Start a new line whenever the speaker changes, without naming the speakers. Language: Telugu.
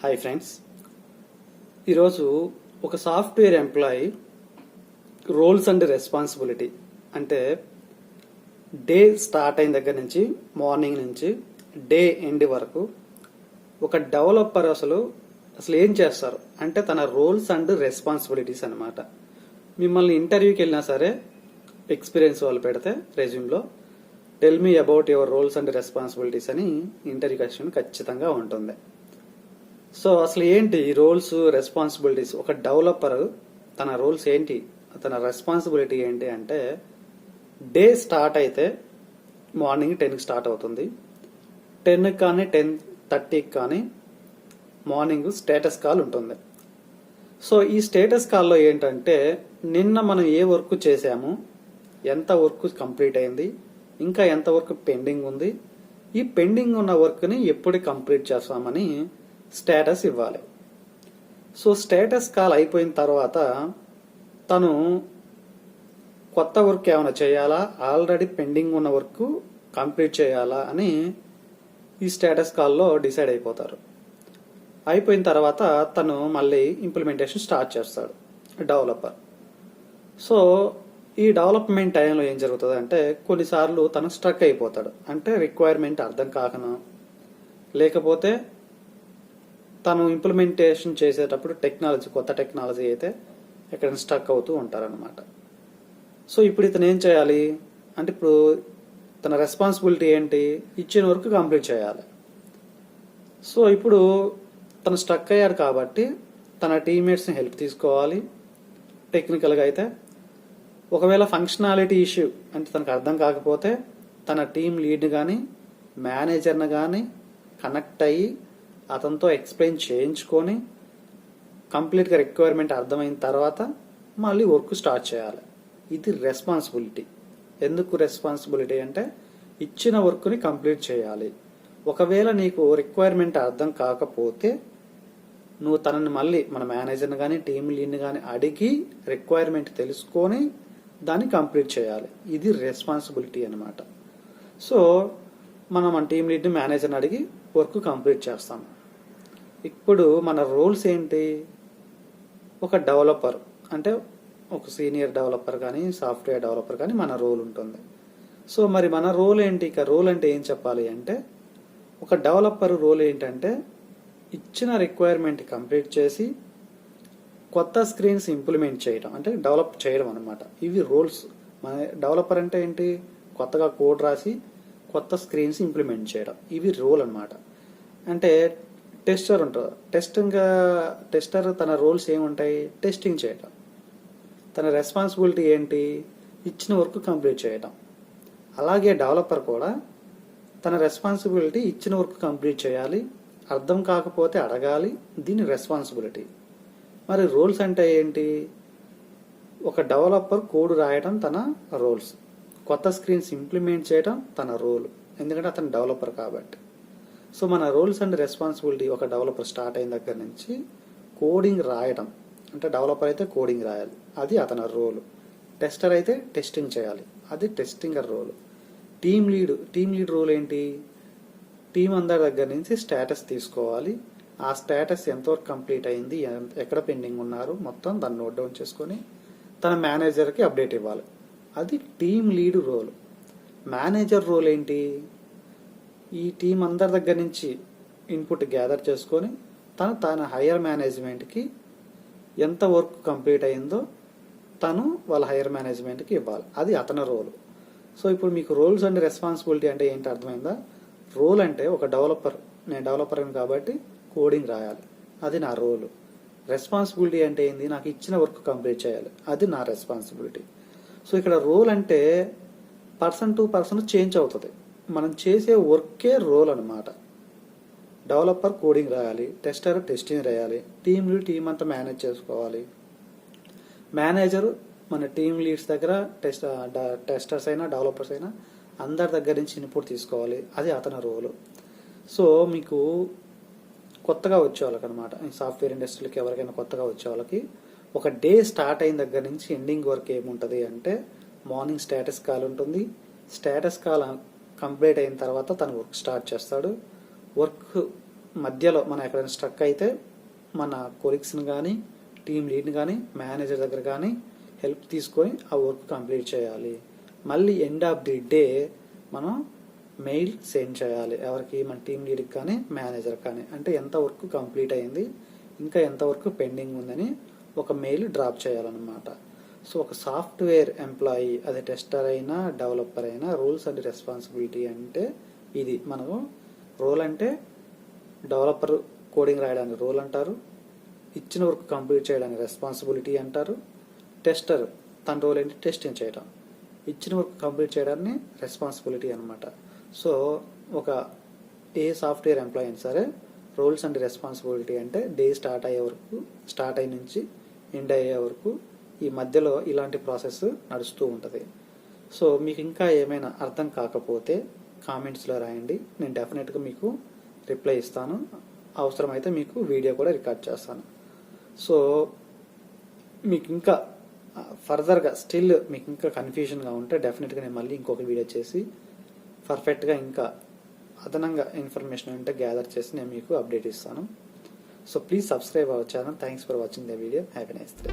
హాయ్ ఫ్రెండ్స్, ఈరోజు ఒక software employee roles and responsibility అంటే డే స్టార్ట్ అయిన దగ్గర నుంచి మార్నింగ్ నుంచి డే ఎండ్ వరకు ఒక డెవలపర్ అసలు ఏం చేస్తారు అంటే తన రోల్స్ అండ్ రెస్పాన్సిబిలిటీస్ అన్నమాట. మిమ్మల్ని ఇంటర్వ్యూకి వెళ్ళినా సరే ఎక్స్పీరియన్స్ వాళ్ళు పెడితే రెజ్యూమ్లో tell me about your roles and responsibilities అని ఇంటర్వ్యూ క్వశ్చన్ ఖచ్చితంగా ఉంటుంది. సో అసలు ఏంటి ఈ రోల్స్ రెస్పాన్సిబిలిటీస్? ఒక డెవలపర్ తన రోల్స్ ఏంటి, తన రెస్పాన్సిబిలిటీ ఏంటి అంటే డే స్టార్ట్ అయితే మార్నింగ్ 10కి స్టార్ట్ అవుతుంది. 10కి కానీ 10:30కి కానీ మార్నింగ్ స్టేటస్ కాల్ ఉంటుంది. సో ఈ స్టేటస్ కాల్లో ఏంటంటే నిన్న మనం ఏ వర్క్ చేసాము, ఎంత వర్క్ కంప్లీట్ అయింది, ఇంకా ఎంత వర్క్ పెండింగ్ ఉంది, ఈ పెండింగ్ ఉన్న వర్క్ని ఎప్పుడు కంప్లీట్ చేస్తామని స్టేటస్ ఇవ్వాలి. సో స్టేటస్ కాల్ అయిపోయిన తర్వాత తను కొత్త వర్క్ ఏమైనా చేయాలా, ఆల్రెడీ పెండింగ్ ఉన్న వర్క్ కంప్లీట్ చేయాలా అని ఈ స్టేటస్ కాల్లో డిసైడ్ అయిపోతారు. అయిపోయిన తర్వాత తను మళ్ళీ ఇంప్లిమెంటేషన్ స్టార్ట్ చేస్తాడు డెవలపర్. సో ఈ డెవలప్మెంట్ టైంలో ఏం జరుగుతుంది అంటే కొన్నిసార్లు తను స్ట్రక్ అయిపోతాడు. అంటే రిక్వైర్మెంట్ అర్థం కాకనా, లేకపోతే తను ఇంప్లిమెంటేషన్ చేసేటప్పుడు కొత్త టెక్నాలజీ అయితే ఎక్కడైనా స్ట్రక్ అవుతూ ఉంటారనమాట. సో ఇప్పుడు ఇతను ఏం చేయాలి అంటే ఇప్పుడు తన రెస్పాన్సిబిలిటీ ఏంటి, ఇచ్చిన వర్క్ కంప్లీట్ చేయాలి. సో ఇప్పుడు తను స్ట్రక్ అయ్యాడు కాబట్టి తన టీమ్మేట్స్ని హెల్ప్ తీసుకోవాలి. టెక్నికల్గా అయితే ఒకవేళ ఫంక్షనాలిటీ ఇష్యూ అంటే తనకు అర్థం కాకపోతే తన టీం లీడ్ని కానీ మేనేజర్ని కానీ కనెక్ట్ అయ్యి అతనితో ఎక్స్ప్లెయిన్ చేయించుకొని కంప్లీట్గా రిక్వైర్మెంట్ అర్థమైన తర్వాత మళ్ళీ వర్క్ స్టార్ట్ చేయాలి. ఇది రెస్పాన్సిబిలిటీ. ఎందుకు రెస్పాన్సిబిలిటీ అంటే ఇచ్చిన వర్క్ని కంప్లీట్ చేయాలి. ఒకవేళ నీకు రిక్వైర్మెంట్ అర్థం కాకపోతే నువ్వు తనని మళ్ళీ మన మేనేజర్ని కానీ టీమ్ లీడ్ని కానీ అడిగి రిక్వైర్మెంట్ తెలుసుకొని దాన్ని కంప్లీట్ చేయాలి. ఇది రెస్పాన్సిబిలిటీ అనమాట. సో మనం మన టీమ్ లీడ్ని మేనేజర్ని అడిగి వర్క్ కంప్లీట్ చేస్తాం. ఇప్పుడు మన రోల్స్ ఏంటి? ఒక డెవలపర్ అంటే ఒక సీనియర్ డెవలపర్ కానీ సాఫ్ట్వేర్ డెవలపర్ కానీ మన రోల్ ఉంటుంది. సో మరి మన రోల్ ఏంటి? ఇక రోల్ అంటే ఏం చెప్పాలి అంటే ఒక డెవలపర్ రోల్ ఏంటంటే ఇచ్చిన రిక్వైర్మెంట్ కంప్లీట్ చేసి కొత్త స్క్రీన్స్ ఇంప్లిమెంట్ చేయడం అంటే డెవలప్ చేయడం అనమాట. ఇవి రోల్స్. మన డెవలపర్ అంటే ఏంటి? కొత్తగా కోడ్ రాసి కొత్త స్క్రీన్స్ ఇంప్లిమెంట్ చేయడం, ఇవి రోల్ అనమాట. అంటే టెస్టర్ ఉంటుంది. టెస్టర్ తన రోల్స్ ఏముంటాయి? టెస్టింగ్ చేయడం. తన రెస్పాన్సిబిలిటీ ఏంటి? ఇచ్చిన వర్క్ కంప్లీట్ చేయడం. అలాగే డెవలపర్ కూడా తన రెస్పాన్సిబిలిటీ ఇచ్చిన వర్క్ కంప్లీట్ చేయాలి, అర్థం కాకపోతే అడగాలి, దీని రెస్పాన్సిబిలిటీ. మరి రోల్స్ అంటే ఏంటి? ఒక డెవలపర్ కోడ్ రాయడం తన రోల్స్, కొత్త స్క్రీన్స్ ఇంప్లిమెంట్ చేయడం తన రోల్, ఎందుకంటే అతను డెవలపర్ కాబట్టి. సో మన రోల్స్ అండ్ రెస్పాన్సిబిలిటీ ఒక డెవలపర్ స్టార్ట్ అయిన దగ్గర నుంచి కోడింగ్ రాయడం, అంటే డెవలపర్ అయితే కోడింగ్ రాయాలి, అది అతని రోల్. టెస్టర్ అయితే టెస్టింగ్ చేయాలి, అది టెస్టింగర్ రోల్. టీమ్ లీడ్ రోల్ ఏంటి? టీం అందరి దగ్గర నుంచి స్టేటస్ తీసుకోవాలి. ఆ స్టేటస్ ఎంతవరకు కంప్లీట్ అయింది, ఎక్కడ పెండింగ్ ఉన్నారు మొత్తం దాన్ని నోట్ డౌన్ చేసుకొని తన మేనేజర్కి అప్డేట్ ఇవ్వాలి. అది team lead role. Manager role ఏంటి? ఈ టీం అందరి దగ్గర నుంచి ఇన్పుట్ గ్యాదర్ చేసుకొని తన హైయర్ మేనేజ్మెంట్కి ఎంత వర్క్ కంప్లీట్ అయిందో తను వాళ్ళ హైయర్ మేనేజ్మెంట్కి ఇవ్వాలి, అది అతని రోల్. సో ఇప్పుడు మీకు రోల్స్ అండ్ రెస్పాన్సిబిలిటీ అంటే ఏంటి అర్థమైందా? రోల్ అంటే ఒక నేను డెవలపర్ కాబట్టి కోడింగ్ రాయాలి, అది నా రోల్. రెస్పాన్సిబిలిటీ అంటే ఏంది? నాకు ఇచ్చిన వర్క్ కంప్లీట్ చేయాలి, అది నా రెస్పాన్సిబిలిటీ. సో ఇక్కడ రోల్ అంటే పర్సన్ టు పర్సన్ చేంజ్ అవుతుంది. మనం చేసే వర్కే రోల్ అనమాట. డెవలపర్ కోడింగ్ రాయాలి, టెస్టర్ టెస్టింగ్ రాయాలి, టీం అంతా మేనేజ్ చేసుకోవాలి. మేనేజర్ మన టీమ్ లీడ్స్ దగ్గర టెస్టర్స్ అయినా డెవలపర్స్ అయినా అందరి దగ్గర నుంచి ఇన్పుట్ తీసుకోవాలి, అది అతని రోలు. సో మీకు కొత్తగా వచ్చే వాళ్ళకి అనమాట, సాఫ్ట్వేర్ ఇండస్ట్రీకి ఎవరికైనా కొత్తగా వచ్చే వాళ్ళకి ఒక డే స్టార్ట్ అయిన దగ్గర నుంచి ఎండింగ్ వరకు ఏముంటుంది అంటే మార్నింగ్ స్టేటస్ కాల్ ఉంటుంది, స్టేటస్ కాల్ కంప్లీట్ అయిన తర్వాత తను వర్క్ స్టార్ట్ చేస్తాడు. వర్క్ మధ్యలో మనం ఎక్కడైనా స్ట్రక్ అయితే మన కొలీగ్స్ని కానీ టీమ్ లీడ్ని కానీ మేనేజర్ దగ్గర కానీ హెల్ప్ తీసుకొని ఆ వర్క్ కంప్లీట్ చేయాలి. మళ్ళీ ఎండ్ ఆఫ్ ది డే మనం మెయిల్ సెండ్ చేయాలి. ఎవరికి? మన టీమ్ లీడ్కి కానీ మేనేజర్ కానీ. అంటే ఎంత వర్క్ కంప్లీట్ అయింది, ఇంకా ఎంత వర్క్ పెండింగ్ ఉందని ఒక మెయిల్ డ్రాప్ చేయాలన్నమాట. సో ఒక సాఫ్ట్వేర్ ఎంప్లాయీ, అది టెస్టర్ అయినా డెవలపర్ అయినా, రూల్స్ అండ్ రెస్పాన్సిబిలిటీ అంటే ఇది. మనకు రోల్ అంటే డెవలపర్ కోడింగ్ రాయడానికి రోల్ అంటారు, ఇచ్చిన వర్క్ కంప్లీట్ చేయడానికి రెస్పాన్సిబిలిటీ అంటారు. టెస్టర్ తన రోల్ ఏంటి? టెస్టింగ్ చేయడం. ఇచ్చిన వర్క్ కంప్లీట్ చేయడాన్ని రెస్పాన్సిబిలిటీ అనమాట. సో ఒక ఏ సాఫ్ట్వేర్ ఎంప్లాయీ అయినా సరే రోల్స్ అండ్ రెస్పాన్సిబిలిటీ అంటే డే స్టార్ట్ అయ్యే నుంచి ఎండ్ అయ్యే వరకు ఈ మధ్యలో ఇలాంటి ప్రాసెస్ నడుస్తూ ఉంటుంది. సో మీకు ఇంకా ఏమైనా అర్థం కాకపోతే కామెంట్స్లో రాయండి, నేను డెఫినెట్గా మీకు రిప్లై ఇస్తాను. అవసరమైతే మీకు వీడియో కూడా రికార్డ్ చేస్తాను. సో మీకు ఇంకా ఫర్దర్గా స్టిల్ మీకు ఇంకా కన్ఫ్యూజన్గా ఉంటే డెఫినెట్గా నేను మళ్ళీ ఇంకొక వీడియో చేసి పర్ఫెక్ట్గా ఇంకా అదనంగా ఇన్ఫర్మేషన్ ఉంటే గ్యాదర్ చేసి నేను మీకు అప్డేట్ ఇస్తాను. So please subscribe our channel. Thanks for watching the video. Have a nice day.